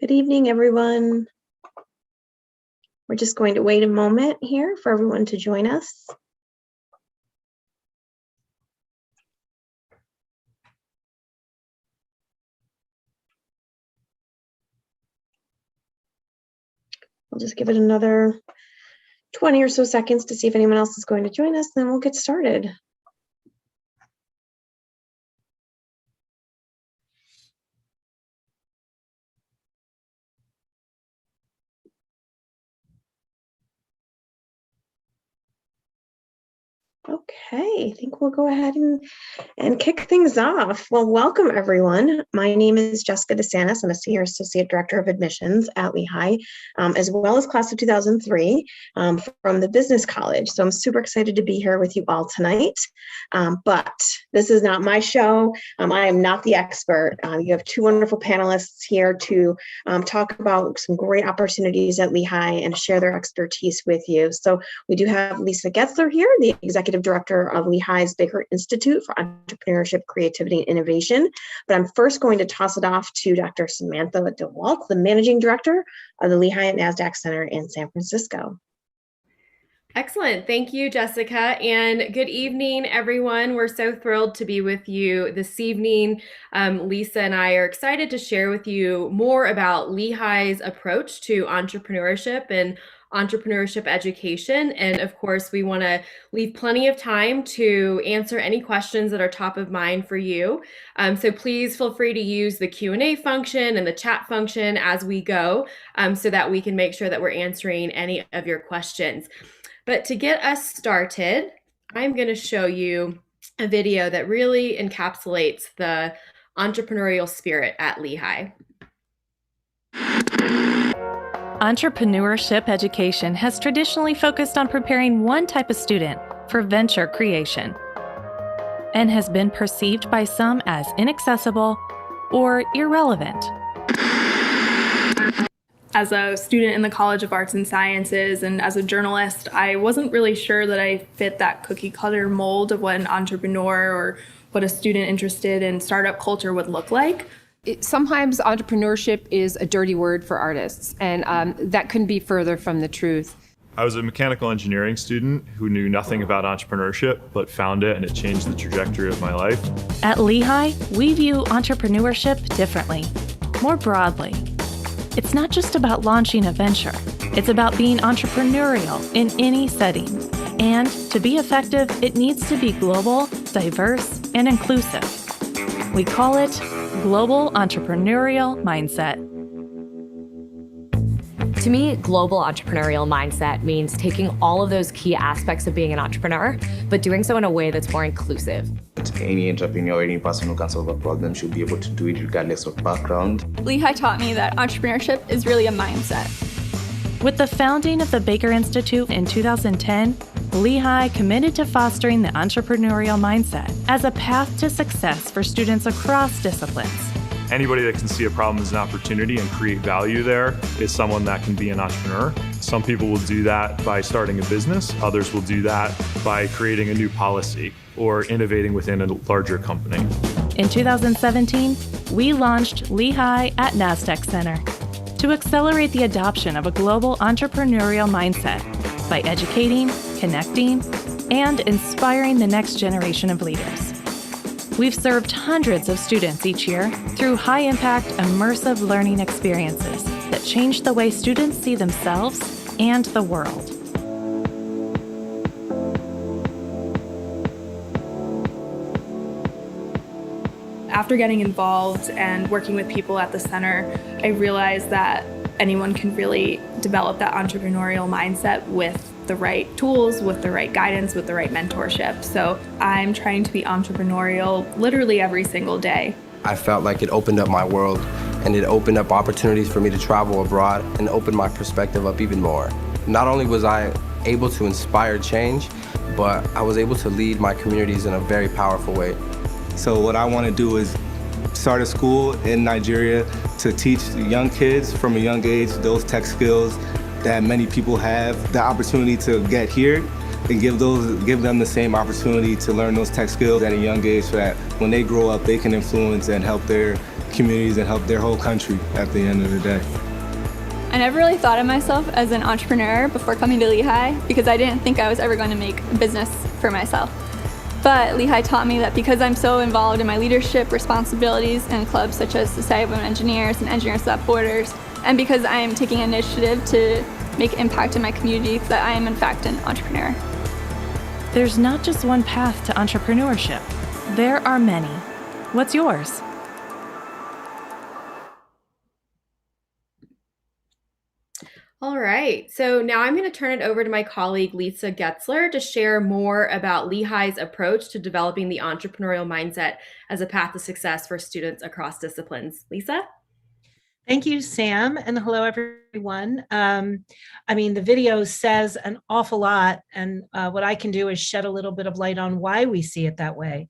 Good evening, everyone. We're just going to wait a moment here for everyone to join us. I'll just give it another 20 or so seconds to see if anyone else is going to join us, then we'll get started. Okay, I think we'll go ahead and kick things off. Well, welcome everyone. My name is Jessica DeSantis. I'm a Senior Associate Director of Admissions at Lehigh, as well as class of 2003 from the Business College. So I'm super excited to be here with you all tonight. But this is not my show. I am not the expert. You have two wonderful panelists here to talk about some great opportunities at Lehigh and share their expertise with you. So we do have Lisa Getzler here, the Executive Director of Lehigh's Baker Institute for Entrepreneurship, Creativity, and Innovation. But I'm first going to toss it off to Dr. Samantha Dewalt, the Managing Director of the Lehigh NasdaqCenter in San Francisco. Excellent. Thank you, Jessica. And good evening, everyone. We're so thrilled to be with you this evening. Lisa and I are excited to share with you more about Lehigh's approach to entrepreneurship and entrepreneurship education. And of course, we want to leave plenty of time to answer any questions that are top of mind for you. So please feel free to use the Q&A function and the chat function as we go so that we can make sure that we're answering any of your questions. But to get us started, I'm going to show you a video that really encapsulates the entrepreneurial spirit at Lehigh. Entrepreneurship education has traditionally focused on preparing one type of student for venture creation and has been perceived by some as inaccessible or irrelevant. As a student in the College of Arts and Sciences and as a journalist, I wasn't really sure that I fit that cookie cutter mold of what an entrepreneur or what a student interested in startup culture would look like. Sometimes entrepreneurship is a dirty word for artists, and that couldn't be further from the truth. I was a mechanical engineering student who knew nothing about entrepreneurship, but found it and it changed the trajectory of my life. At Lehigh, we view entrepreneurship differently, more broadly. It's not just about launching a venture. It's about being entrepreneurial in any setting. And to be effective, it needs to be global, diverse, and inclusive. We call it Global Entrepreneurial Mindset. To me, global entrepreneurial mindset means taking all of those key aspects of being an entrepreneur, but doing so in a way that's more inclusive. Any entrepreneur, any person who can solve a problem should be able to do it regardless of background. Lehigh taught me that entrepreneurship is really a mindset. With the founding of the Baker Institute in 2010, Lehigh committed to fostering the entrepreneurial mindset as a path to success for students across disciplines. Anybody that can see a problem as an opportunity and create value there is someone that can be an entrepreneur. Some people will do that by starting a business. Others will do that by creating a new policy or innovating within a larger company. In 2017, we launched Lehigh at NasdaqCenter to accelerate the adoption of a global entrepreneurial mindset by educating, connecting, and inspiring the next generation of leaders. We've served hundreds of students each year through high-impact, immersive learning experiences that change the way students see themselves and the world. After getting involved and working with people at the center, I realized that anyone can really develop that entrepreneurial mindset with the right tools, with the right guidance, with the right mentorship. So I'm trying to be entrepreneurial literally every single day. I felt like it opened up my world and it opened up opportunities for me to travel abroad and opened my perspective up even more. Not only was I able to inspire change, but I was able to lead my communities in a very powerful way. So what I want to do is start a school in Nigeria to teach young kids from a young age those tech skills that many people have the opportunity to get here, and give them the same opportunity to learn those tech skills at a young age so that when they grow up, they can influence and help their communities and help their whole country at the end of the day. I never really thought of myself as an entrepreneur before coming to Lehigh because I didn't think I was ever going to make a business for myself. But Lehigh taught me that because I'm so involved in my leadership responsibilities in clubs such as Society of Women Engineers and Engineers Without Borders, and because I am taking initiative to make impact in my community, that I am in fact an entrepreneur. There's not just one path to entrepreneurship. There are many. What's yours? All right, so now I'm going to turn it over to my colleague Lisa Getzler to share more about Lehigh's approach to developing the entrepreneurial mindset as a path to success for students across disciplines. Lisa? Thank you, Sam, and hello, everyone. The video says an awful lot, and what I can do is shed a little bit of light on why we see it that way.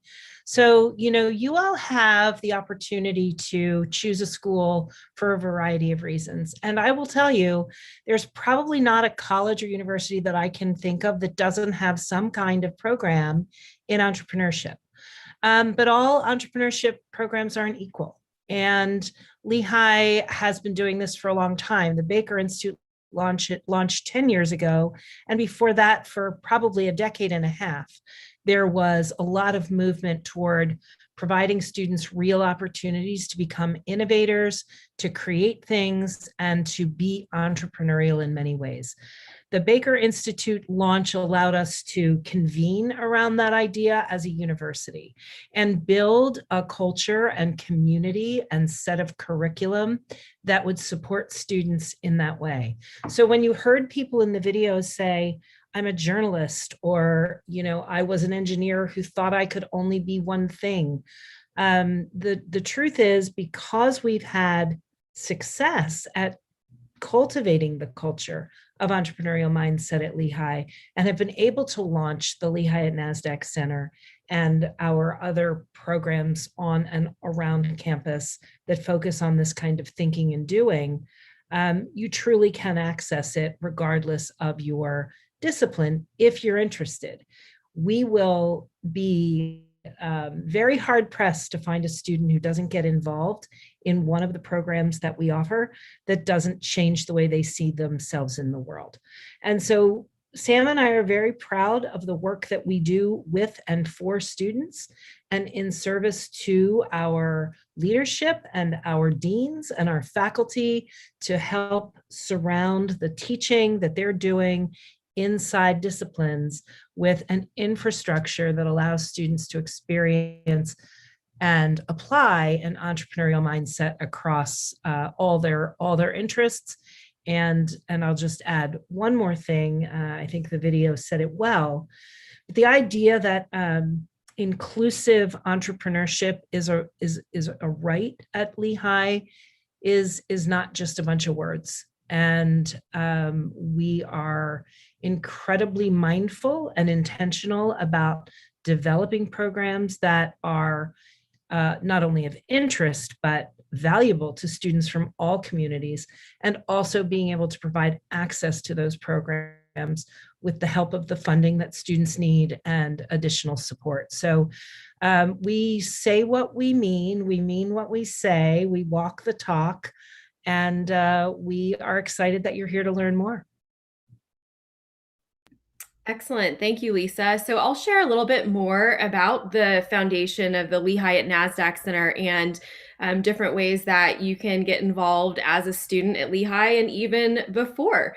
So, you all have the opportunity to choose a school for a variety of reasons. And I will tell you, there's probably not a college or university that I can think of that doesn't have some kind of program in entrepreneurship. But all entrepreneurship programs aren't equal. And Lehigh has been doing this for a long time. The Baker Institute launched 10 years ago. And before that, for probably a decade and a half, there was a lot of movement toward providing students real opportunities to become innovators, to create things, and to be entrepreneurial in many ways. The Baker Institute launch allowed us to convene around that idea as a university and build a culture and community and set of curriculum that would support students in that way. So when you heard people in the video say, I'm a journalist, or, I was an engineer who thought I could only be one thing. The truth is, because we've had success at cultivating the culture of entrepreneurial mindset at Lehigh and have been able to launch the Lehigh NasdaqCenter and our other programs on and around campus that focus on this kind of thinking and doing, you truly can access it regardless of your discipline if you're interested. We will be very hard pressed to find a student who doesn't get involved in one of the programs that we offer that doesn't change the way they see themselves in the world. And so Sam and I are very proud of the work that we do with and for students and in service to our leadership and our deans and our faculty to help surround the teaching that they're doing inside disciplines with an infrastructure that allows students to experience and apply an entrepreneurial mindset across all their interests. And I'll just add one more thing. I think the video said it well. The idea that inclusive entrepreneurship is a right at Lehigh is not just a bunch of words. And we are incredibly mindful and intentional about developing programs that are not only of interest, but valuable to students from all communities, and also being able to provide access to those programs with the help of the funding that students need and additional support. So we say what we mean what we say, we walk the talk, and we are excited that you're here to learn more. Excellent. Thank you, Lisa. So I'll share a little bit more about the foundation of the Lehigh NasdaqCenter and different ways that you can get involved as a student at Lehigh and even before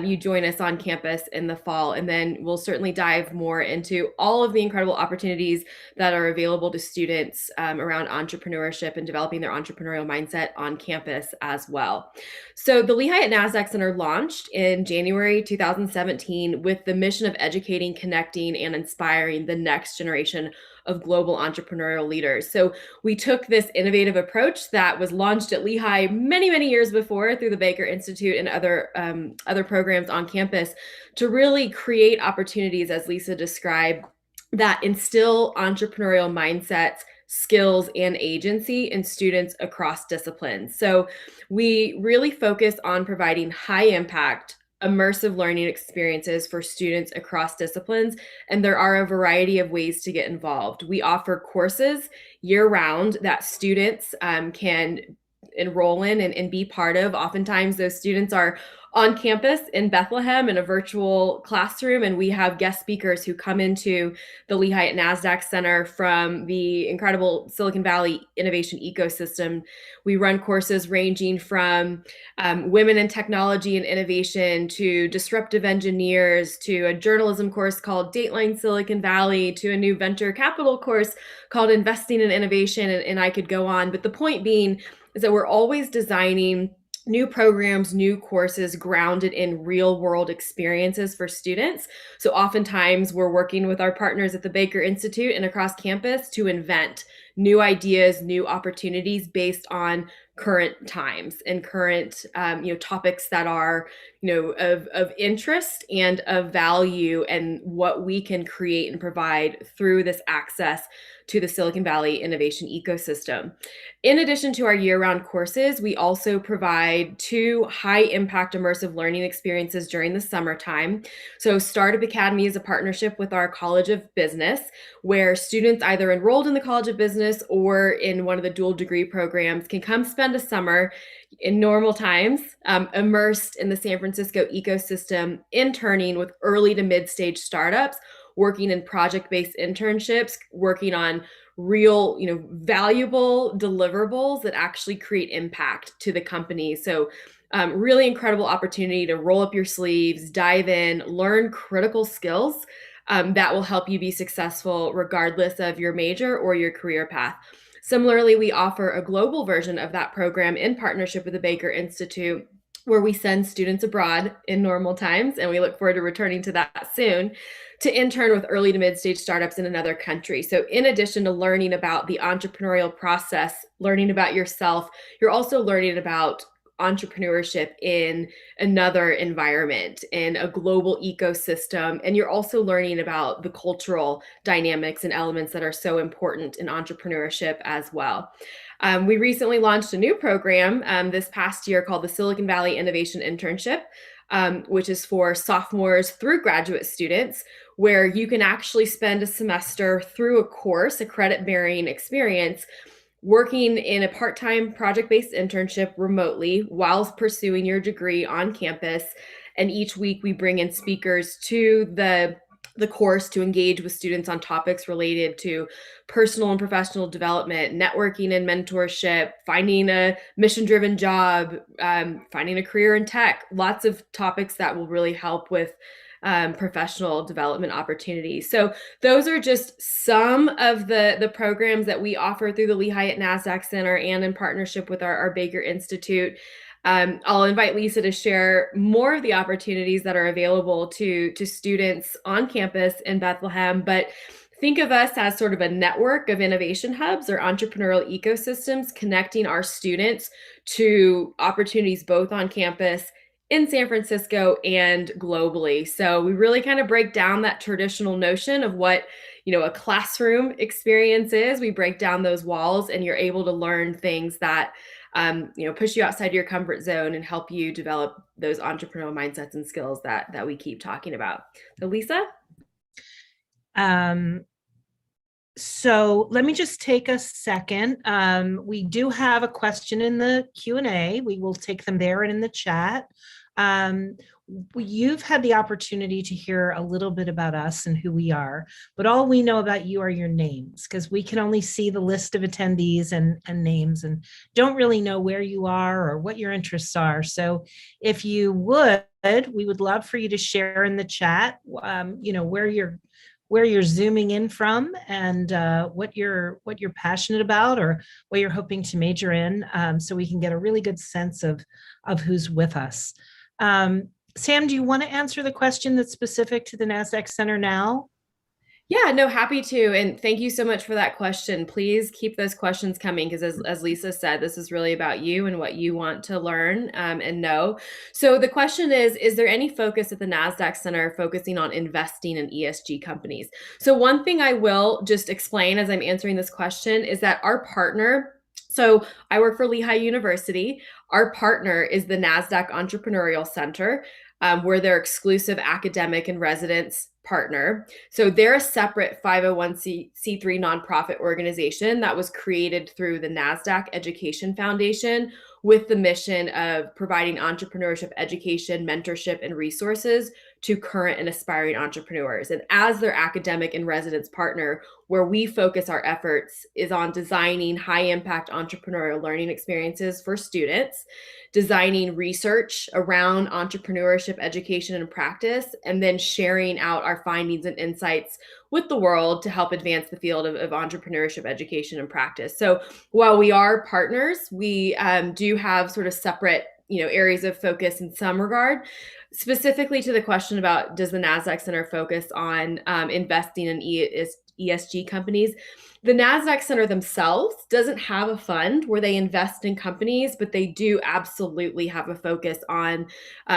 you join us on campus in the fall. And then we'll certainly dive more into all of the incredible opportunities that are available to students around entrepreneurship and developing their entrepreneurial mindset on campus as well. So the Lehigh NasdaqCenter launched in January 2017 with the mission of educating, connecting, and inspiring the next generation of global entrepreneurial leaders. So we took this innovative approach that was launched at Lehigh many, many years before through the Baker Institute and other programs on campus to really create opportunities, as Lisa described, that instill entrepreneurial mindsets, skills, and agency in students across disciplines. So we really focus on providing high impact, immersive learning experiences for students across disciplines, and there are a variety of ways to get involved. We offer courses year-round that students can enroll in and be part of. Oftentimes, those students are on campus in Bethlehem in a virtual classroom, and we have guest speakers who come into the Lehigh NasdaqCenter from the incredible Silicon Valley innovation ecosystem. We run courses ranging from women in technology and innovation to disruptive engineers to a journalism course called Dateline Silicon Valley to a new venture capital course called Investing in Innovation, and I could go on. But the point being is that we're always designing new programs, new courses grounded in real world experiences for students. So oftentimes we're working with our partners at the Baker Institute and across campus to invent new ideas, new opportunities based on current times and current topics that are of interest and of value, and what we can create and provide through this access to the Silicon Valley innovation ecosystem. In addition to our year-round courses, we also provide 2 high-impact immersive learning experiences during the summertime. So Startup Academy is a partnership with our College of Business, where students either enrolled in the College of Business or in one of the dual degree programs can come spend a summer in normal times, immersed in the San Francisco ecosystem, interning with early to mid-stage startups, working in project-based internships, working on real, valuable deliverables that actually create impact to the company. So really incredible opportunity to roll up your sleeves, dive in, learn critical skills that will help you be successful regardless of your major or your career path. Similarly, we offer a global version of that program in partnership with the Baker Institute, where we send students abroad in normal times, and we look forward to returning to that soon, to intern with early to mid-stage startups in another country. So in addition to learning about the entrepreneurial process, learning about yourself, you're also learning about entrepreneurship in another environment, in a global ecosystem. And you're also learning about the cultural dynamics and elements that are so important in entrepreneurship as well. We recently launched a new program this past year called the Silicon Valley Innovation Internship, which is for sophomores through graduate students, where you can actually spend a semester through a course, a credit-bearing experience, working in a part-time project-based internship remotely while pursuing your degree on campus. And each week we bring in speakers to the course to engage with students on topics related to personal and professional development, networking and mentorship, finding a mission-driven job, finding a career in tech, lots of topics that will really help with professional development opportunities. So those are just some of the programs that we offer through the Lehigh NasdaqCenter and in partnership with our Baker Institute. I'll invite Lisa to share more of the opportunities that are available to students on campus in Bethlehem, but think of us as sort of a network of innovation hubs or entrepreneurial ecosystems connecting our students to opportunities both on campus, in San Francisco, and globally. So we really kind of break down that traditional notion of what a classroom experience is. We break down those walls, and you're able to learn things that push you outside your comfort zone and help you develop those entrepreneurial mindsets and skills that we keep talking about. So Lisa? So let me just take a second. We do have a question in the Q&A. We will take them there and in the chat. You've had the opportunity to hear a little bit about us and who we are, but all we know about you are your names, because we can only see the list of attendees and names and don't really know where you are or what your interests are. So if you would, we would love for you to share in the chat, where you're zooming in from and what you're passionate about or what you're hoping to major in, so we can get a really good sense of who's with us. Sam, do you want to answer the question that's specific to the NasDaq Center now? Yeah, no, happy to. And thank you so much for that question. Please keep those questions coming, because as Lisa said, this is really about you and what you want to learn and know. So the question is there any focus at the NasDaq Center focusing on investing in ESG companies? So one thing I will just explain as I'm answering this question is that our partner, so I work for Lehigh University. Our partner is the NasDaq Entrepreneurial Center. we're their exclusive academic and residence partner. So they're a separate 501c3 nonprofit organization that was created through the Nasdaq Education Foundation with the mission of providing entrepreneurship education, mentorship, and resources to current and aspiring entrepreneurs. And as their academic and residence partner, where we focus our efforts is on designing high-impact entrepreneurial learning experiences for students, designing research around entrepreneurship education and practice, and then sharing out our findings and insights with the world to help advance the field of entrepreneurship education and practice. So while we are partners, we do have sort of separate areas of focus in some regard. Specifically to the question about does the NasDaq Center focus on investing in ESG companies, the NasDaq Center themselves doesn't have a fund where they invest in companies, but they do absolutely have a focus on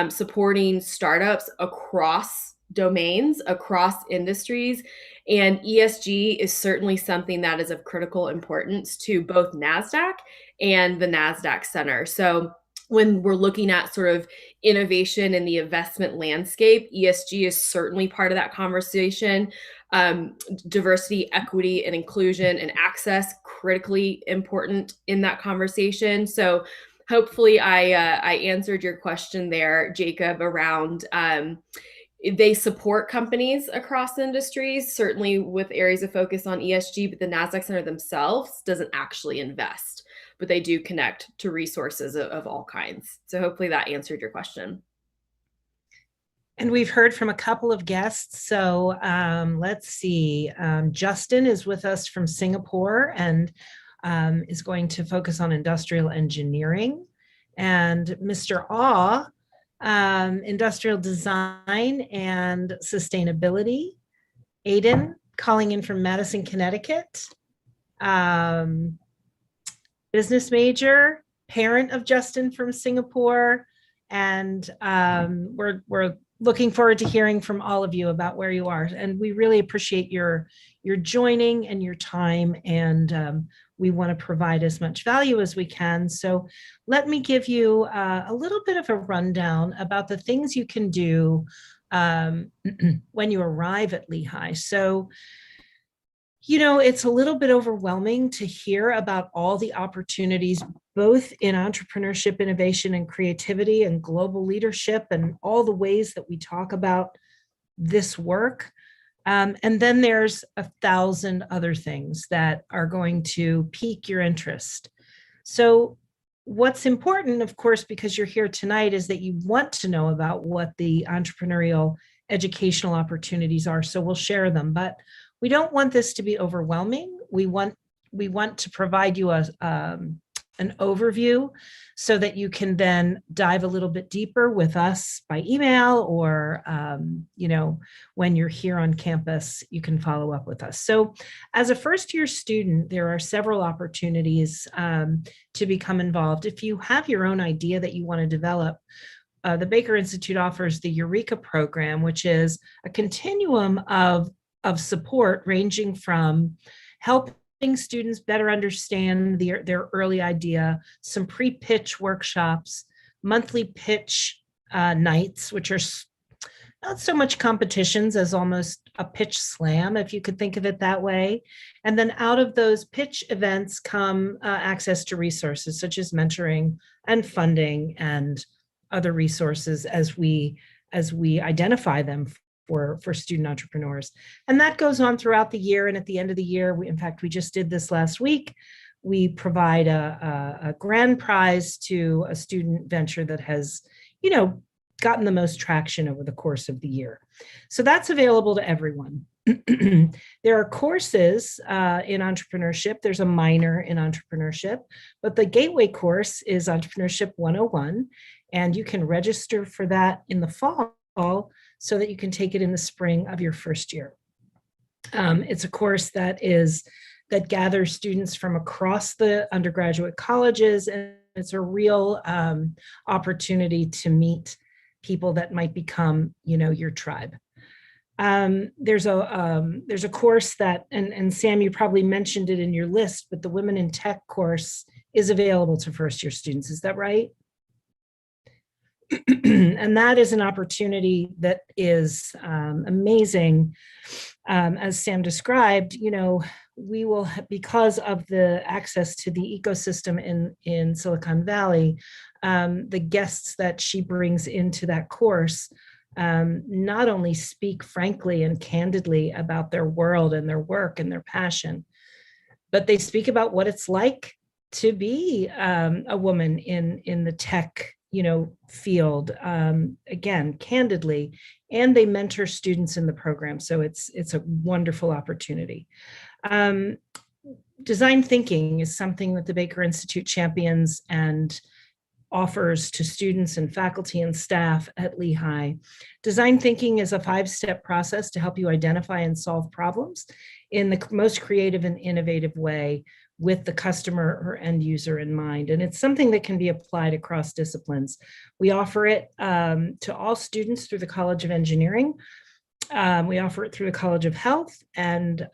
supporting startups across domains, across industries. And ESG is certainly something that is of critical importance to both NasDaq and the NasDaq Center. So when we're looking at sort of innovation in the investment landscape, ESG is certainly part of that conversation. Diversity, equity, and inclusion and access, critically important in that conversation. So hopefully I answered your question there, Jacob, around they support companies across industries, certainly with areas of focus on ESG, but the NasDaq Center themselves doesn't actually invest, but they do connect to resources of all kinds. So hopefully that answered your question. And we've heard from a couple of guests. So let's see. Justin is with us from Singapore and is going to focus on industrial engineering. And Mr. Aw, industrial design and sustainability. Aiden, calling in from Madison, Connecticut. Business major, parent of Justin from Singapore. And we're looking forward to hearing from all of you about where you are. And we really appreciate your joining and your time. And we want to provide as much value as we can. So let me give you a little bit of a rundown about the things you can do when you arrive at Lehigh. So, it's a little bit overwhelming to hear about all the opportunities, both in entrepreneurship, innovation, and creativity, and global leadership, and all the ways that we talk about this work. And then there's 1,000 other things that are going to pique your interest. So what's important, of course, because you're here tonight, is that you want to know about what the entrepreneurial educational opportunities are. So we'll share them, but we don't want this to be overwhelming. We want to provide you an overview so that you can then dive a little bit deeper with us by email or, when you're here on campus, you can follow up with us. So as a first-year student, there are several opportunities to become involved. If you have your own idea that you want to develop, the Baker Institute offers the Eureka program, which is a continuum of support ranging from helping students better understand their early idea, some pre-pitch workshops, monthly pitch nights, which are not so much competitions as almost a pitch slam, if you could think of it that way. And then out of those pitch events come access to resources such as mentoring and funding and other resources as we identify them for student entrepreneurs. And that goes on throughout the year. And at the end of the year, we just did this last week, we provide a grand prize to a student venture that has, gotten the most traction over the course of the year. So that's available to everyone. There are courses in entrepreneurship. There's a minor in entrepreneurship, but the gateway course is Entrepreneurship 101. And you can register for that in the fall so that you can take it in the spring of your first year. It's a course that gathers students from across the undergraduate colleges, and it's a real opportunity to meet people that might become, your tribe. There's a course that, and Sam, you probably mentioned it in your list, but the Women in Tech course is available to first-year students. Is that right? And that is an opportunity that is amazing. As Sam described, we will, because of the access to the ecosystem in Silicon Valley, the guests that she brings into that course not only speak frankly and candidly about their world and their work and their passion, but they speak about what it's like to be a woman in the tech field, again, candidly, and they mentor students in the program. So it's a wonderful opportunity. Design thinking is something that the Baker Institute champions and offers to students and faculty and staff at Lehigh. Design thinking is a 5-step process to help you identify and solve problems in the most creative and innovative way with the customer or end user in mind. And it's something that can be applied across disciplines. We offer it to all students through the College of Engineering. We offer it through the College of Health, and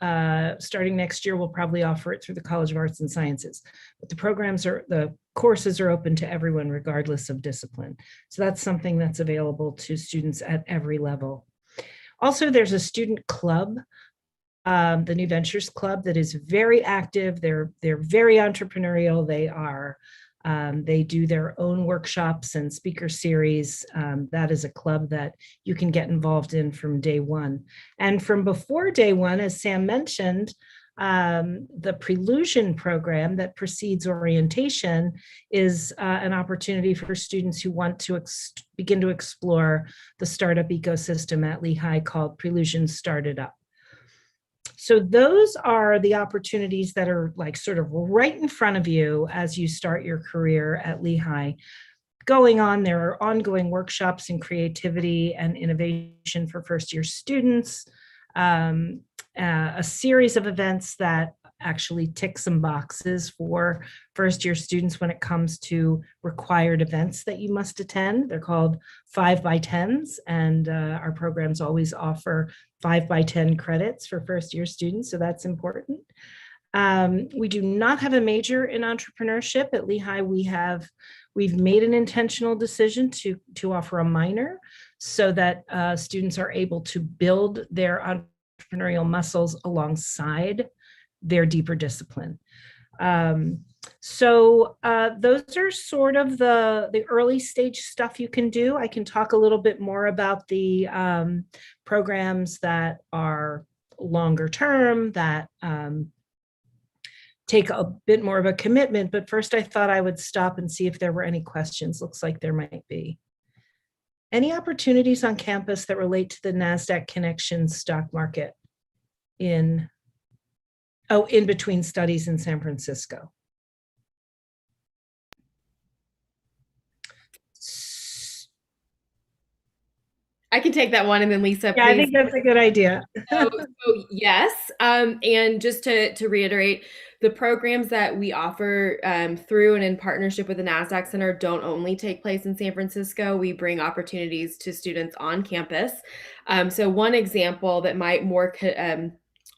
starting next year, we'll probably offer it through the College of Arts and Sciences. But the courses are open to everyone regardless of discipline. So that's something that's available to students at every level. Also, there's a student club, the New Ventures Club, that is very active. They're very entrepreneurial. They do their own workshops and speaker series. That is a club that you can get involved in from day one. And from before day one, as Sam mentioned, the Prelusion program that precedes orientation is an opportunity for students who want to begin to explore the startup ecosystem at Lehigh, called Prelusion Started Up. So those are the opportunities that are like sort of right in front of you as you start your career at Lehigh. Going on, there are ongoing workshops in creativity and innovation for first-year students, a series of events that actually tick some boxes for first-year students when it comes to required events that you must attend. They're called 5x10s, and our programs always offer 5x10 credits for first-year students, so that's important. We do not have a major in entrepreneurship at Lehigh. We've made an intentional decision to offer a minor so that students are able to build their entrepreneurial muscles alongside their deeper discipline. So those are sort of the early stage stuff you can do. I can talk a little bit more about the programs that are longer term, that take a bit more of a commitment. But first, I thought I would stop and see if there were any questions. Looks like there might be. Any opportunities on campus that relate to the NASDAQ Connection stock market in between studies in San Francisco? I can take that one, and then Lisa, yeah, please. I think that's a good idea. So yes, and just to reiterate, the programs that we offer through and in partnership with the Nasdaq Center don't only take place in San Francisco. We bring opportunities to students on campus. So one example that might more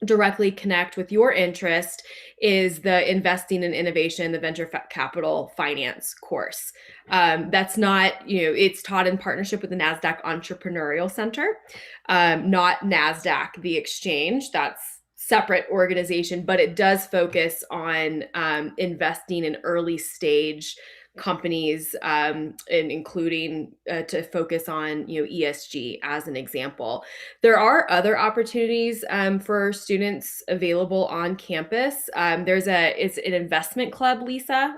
directly connect with your interest is the Investing in Innovation, the Venture Capital Finance course. That's not, it's taught in partnership with the NASDAQ Entrepreneurial Center, not NASDAQ, the exchange. That's separate organization, but it does focus on investing in early stage companies, and including to focus on ESG as an example. There are other opportunities for students available on campus. It's an investment club, Lisa,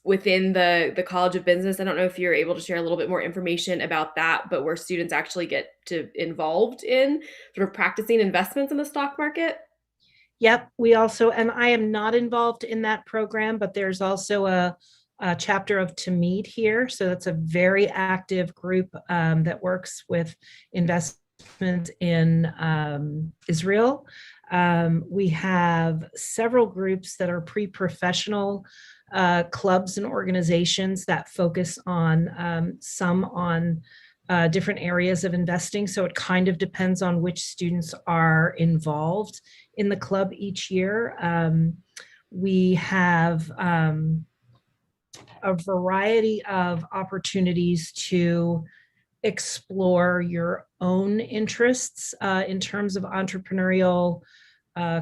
within the College of Business. I don't know if you're able to share a little bit more information about that, but where students actually get to involved in sort of practicing investments in the stock market. Yep, we also, and I am not involved in that program, but there's also a chapter of Tamid here. So that's a very active group that works with investment in Israel. We have several groups that are pre-professional clubs and organizations that focus on some on different areas of investing. So it kind of depends on which students are involved in the club each year. We have a variety of opportunities to explore your own interests in terms of entrepreneurial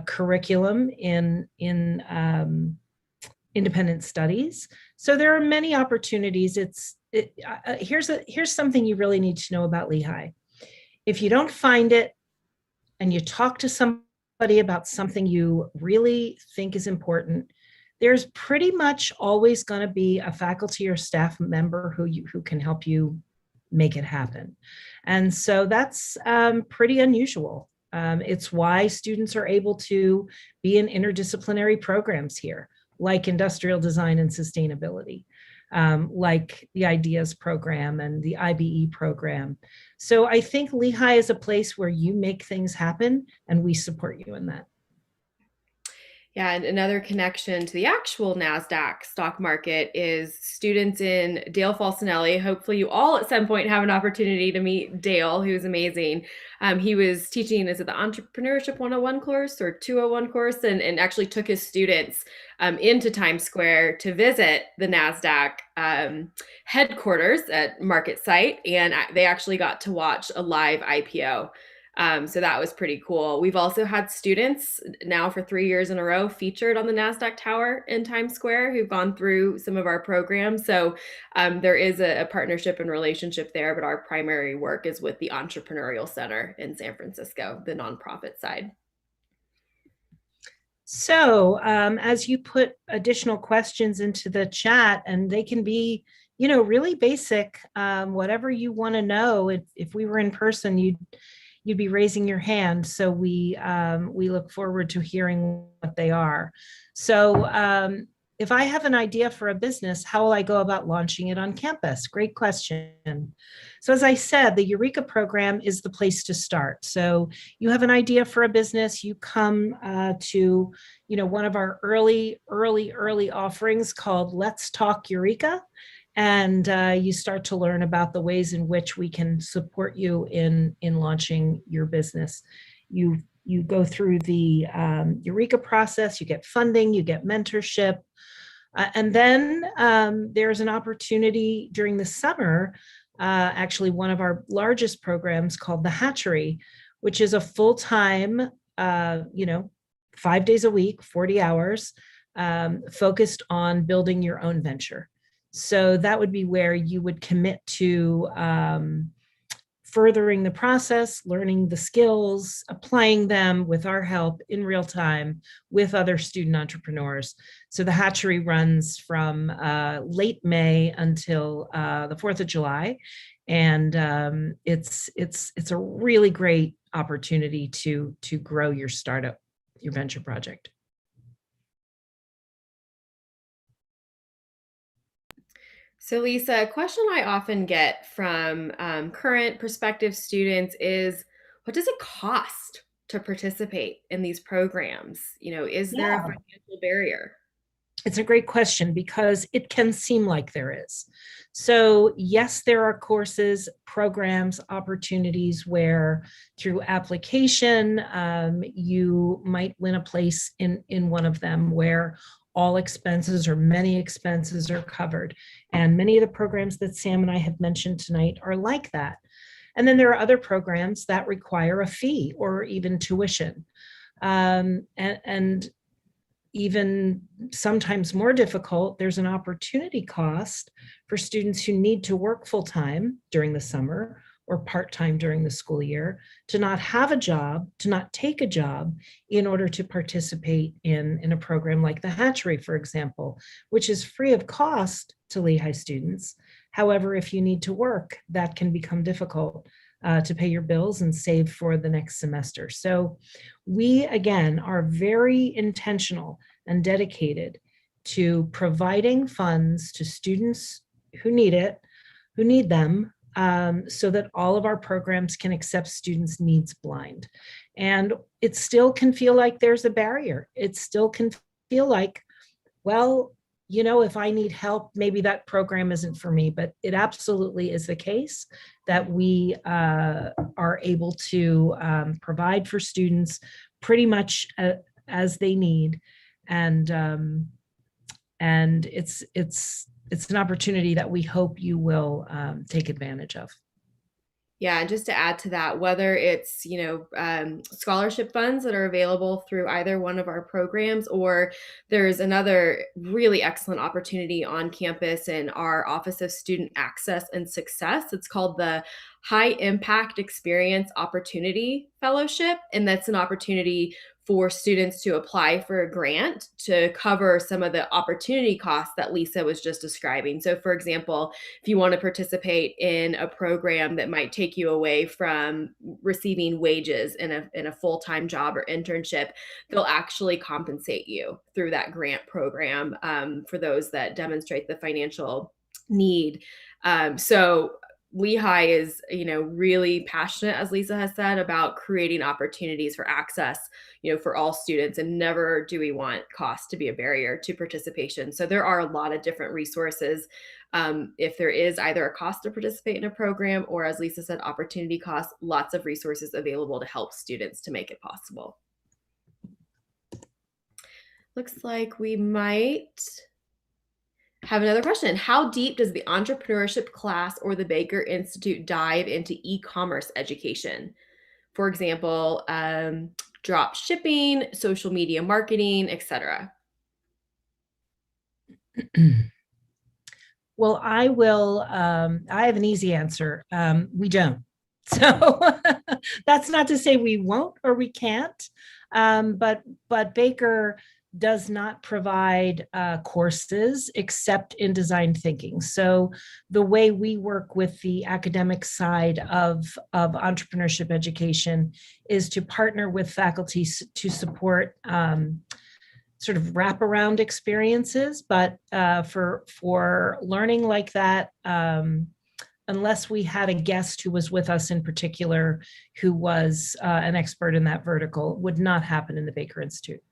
curriculum in independent studies. So there are many opportunities. Here's something you really need to know about Lehigh. If you don't find it and you talk to somebody about something you really think is important, there's pretty much always going to be a faculty or staff member who can help you make it happen. And so that's pretty unusual. It's why students are able to be in interdisciplinary programs here, like industrial design and sustainability, like the IDEAS program and the IBE program. So I think Lehigh is a place where you make things happen, and we support you in that. Yeah, and another connection to the actual NASDAQ stock market is students in Dale Falsinelli. Hopefully you all at some point have an opportunity to meet Dale, who's amazing. He was teaching, is it the Entrepreneurship 101 course or 201 course, and actually took his students into Times Square to visit the NASDAQ headquarters at Market Site, and they actually got to watch a live IPO. So that was pretty cool. We've also had students now for 3 years in a row featured on the NASDAQ Tower in Times Square who've gone through some of our programs. So there is a partnership and relationship there, but our primary work is with the Entrepreneurial Center in San Francisco, the nonprofit side. So as you put additional questions into the chat, and they can be, really basic, whatever you want to know. If we were in person, you'd be raising your hand. So we look forward to hearing what they are. So if I have an idea for a business, how will I go about launching it on campus? Great question. So as I said, the Eureka program is the place to start. So you have an idea for a business, you come to one of our early offerings called Let's Talk Eureka. And you start to learn about the ways in which we can support you in launching your business. You go through the Eureka process, you get funding, you get mentorship. And then there's an opportunity during the summer, actually one of our largest programs called The Hatchery, which is a full-time, 5 days a week, 40 hours, focused on building your own venture. So that would be where you would commit to furthering the process, learning the skills, applying them with our help in real time with other student entrepreneurs. So the Hatchery runs from late May until the 4th of July. And it's a really great opportunity to grow your startup, your venture project. So Lisa, a question I often get from current prospective students is, what does it cost to participate in these programs? Is there a financial barrier? It's a great question because it can seem like there is. So yes, there are courses, programs, opportunities where through application, you might win a place in one of them where all expenses or many expenses are covered. And many of the programs that Sam and I have mentioned tonight are like that. And then there are other programs that require a fee or even tuition. And even sometimes more difficult, there's an opportunity cost for students who need to work full-time during the summer or part-time during the school year, to not have a job, to not take a job in order to participate in a program like the Hatchery, for example, which is free of cost to Lehigh students. However, if you need to work, that can become difficult to pay your bills and save for the next semester. So we, again, are very intentional and dedicated to providing funds to students who need them, so that all of our programs can accept students' needs blind. And it still can feel like there's a barrier. It still can feel like, well, if I need help, maybe that program isn't for me, but it absolutely is the case that we are able to provide for students pretty much as they need. And And it's an opportunity that we hope you will take advantage of. Yeah, and just to add to that, whether it's, scholarship funds that are available through either one of our programs, or there's another really excellent opportunity on campus in our Office of Student Access and Success. It's called the High Impact Experience Opportunity Fellowship, and that's an opportunity for students to apply for a grant to cover some of the opportunity costs that Lisa was just describing. So for example, if you want to participate in a program that might take you away from receiving wages in a full-time job or internship, they'll actually compensate you through that grant program for those that demonstrate the financial need. So Lehigh is, really passionate, as Lisa has said, about creating opportunities for access, for all students, and never do we want cost to be a barrier to participation. So there are a lot of different resources. If there is either a cost to participate in a program, or as Lisa said, opportunity costs, lots of resources available to help students to make it possible. Looks like we might have another question. How deep does the entrepreneurship class or the Baker Institute dive into e-commerce education? For example, drop shipping, social media marketing, etc. Well, I have an easy answer. We don't. So that's not to say we won't or we can't, but Baker does not provide courses except in design thinking. So the way we work with the academic side of entrepreneurship education is to partner with faculty to support sort of wraparound experiences, but for learning like that, unless we had a guest who was with us in particular, who was an expert in that vertical, would not happen in the Baker Institute.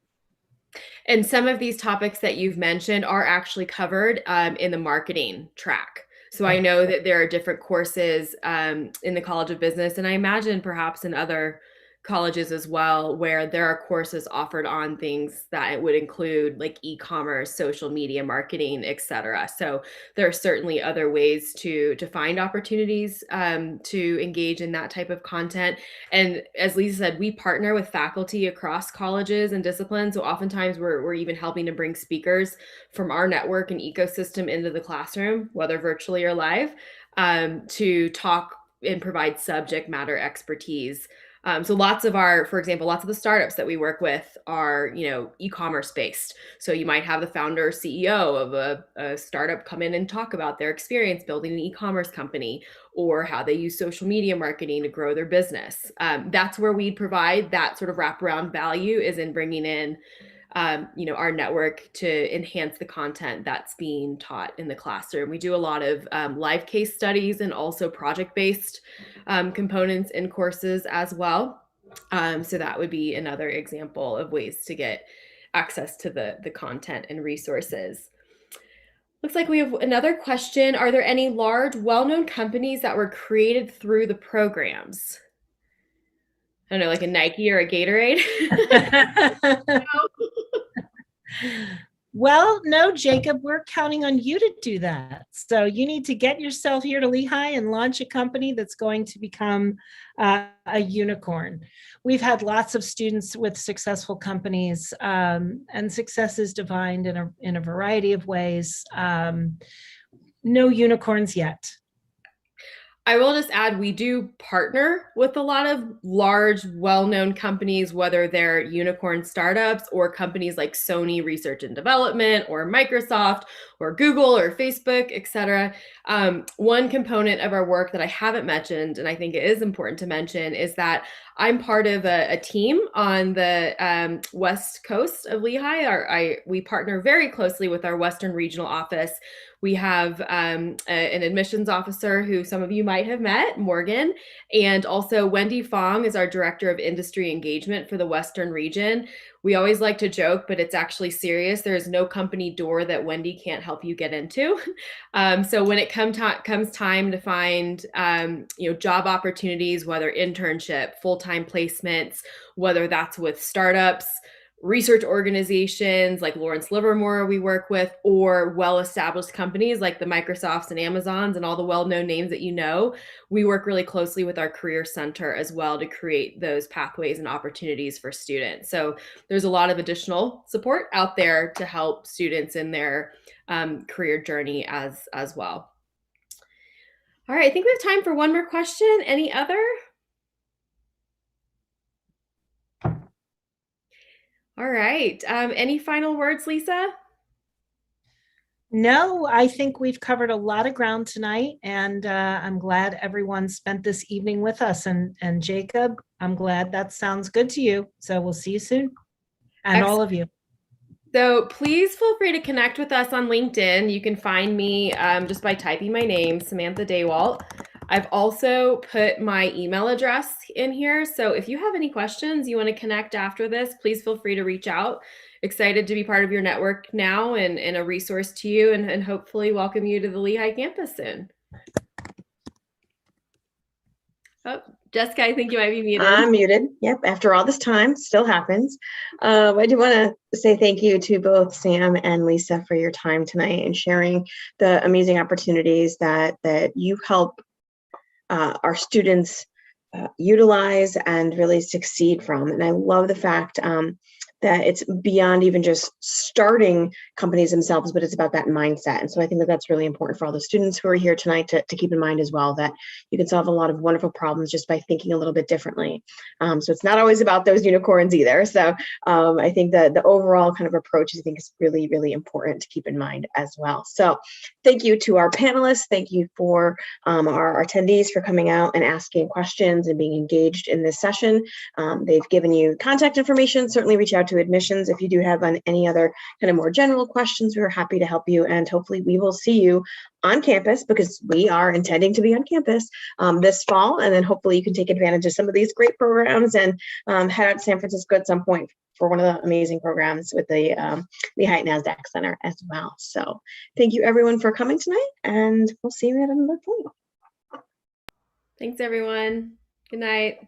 And some of these topics that you've mentioned are actually covered in the marketing track. So I know that there are different courses in the College of Business, and I imagine perhaps in other colleges as well, where there are courses offered on things that would include like e-commerce, social media marketing, etc. So there are certainly other ways to find opportunities to engage in that type of content. And as Lisa said, we partner with faculty across colleges and disciplines. So oftentimes we're even helping to bring speakers from our network and ecosystem into the classroom, whether virtually or live, to talk and provide subject matter expertise. So lots of the startups that we work with are, e-commerce based. So you might have the founder or CEO of a startup come in and talk about their experience building an e-commerce company, or how they use social media marketing to grow their business. That's where we provide that sort of wraparound value, is in bringing in our network to enhance the content that's being taught in the classroom. We do a lot of live case studies and also project-based components in courses as well. So that would be another example of ways to get access to the content and resources. Looks like we have another question. Are there any large, well-known companies that were created through the programs? I don't know, like a Nike or a Gatorade? Well, no, Jacob, we're counting on you to do that. So you need to get yourself here to Lehigh and launch a company that's going to become a unicorn. We've had lots of students with successful companies, and success is defined in a variety of ways. No unicorns yet. I will just add, we do partner with a lot of large, well-known companies, whether they're unicorn startups or companies like Sony Research and Development, or Microsoft, or Google, or Facebook, et cetera. One component of our work that I haven't mentioned, and I think it is important to mention, is that I'm part of a team on the West Coast of Lehigh. We partner very closely with our Western Regional Office. We have an admissions officer who some of you might have met, Morgan, and also Wendy Fong is our Director of Industry Engagement for the Western region. We always like to joke, but it's actually serious. There is no company door that Wendy can't help you get into. So when it comes time to find job opportunities, whether internship, full-time placements, whether that's with startups, research organizations like Lawrence Livermore we work with, or well-established companies like the Microsofts and Amazons and all the well-known names that you know, we work really closely with our Career Center as well to create those pathways and opportunities for students. So there's a lot of additional support out there to help students in their career journey as well. All right, I think we have time for one more question. Any other? All right. Any final words, Lisa? No, I think we've covered a lot of ground tonight, and I'm glad everyone spent this evening with us. And Jacob, I'm glad that sounds good to you. So we'll see you soon. And Excellent. all of you. So please feel free to connect with us on LinkedIn. You can find me just by typing my name, Samantha Dewalt. I've also put my email address in here. So if you have any questions, you want to connect after this, please feel free to reach out. Excited to be part of your network now and a resource to you, and hopefully welcome you to the Lehigh campus soon. Oh, Jessica, I think you might be muted. I'm muted. Yep. After all this time, still happens. I do want to say thank you to both Sam and Lisa for your time tonight and sharing the amazing opportunities that you help our students utilize and really succeed from. And I love the fact that it's beyond even just starting companies themselves, but it's about that mindset. And so I think that that's really important for all the students who are here tonight to keep in mind as well, that you can solve a lot of wonderful problems just by thinking a little bit differently. So it's not always about those unicorns either. So I think that the overall kind of approach, I think, is really, really important to keep in mind as well. So thank you to our panelists. Thank you for our attendees for coming out and asking questions and being engaged in this session. They've given you contact information. Certainly reach out to admissions if you do have any other kind of more general questions. We're happy to help you, and hopefully we will see you on campus, because we are intending to be on campus this fall, and then hopefully you can take advantage of some of these great programs and head out to San Francisco at some point for one of the amazing programs with the Lehigh NasdaqCenter as well. So thank you everyone for coming tonight, and we'll see you at another point. Thanks everyone. Good night.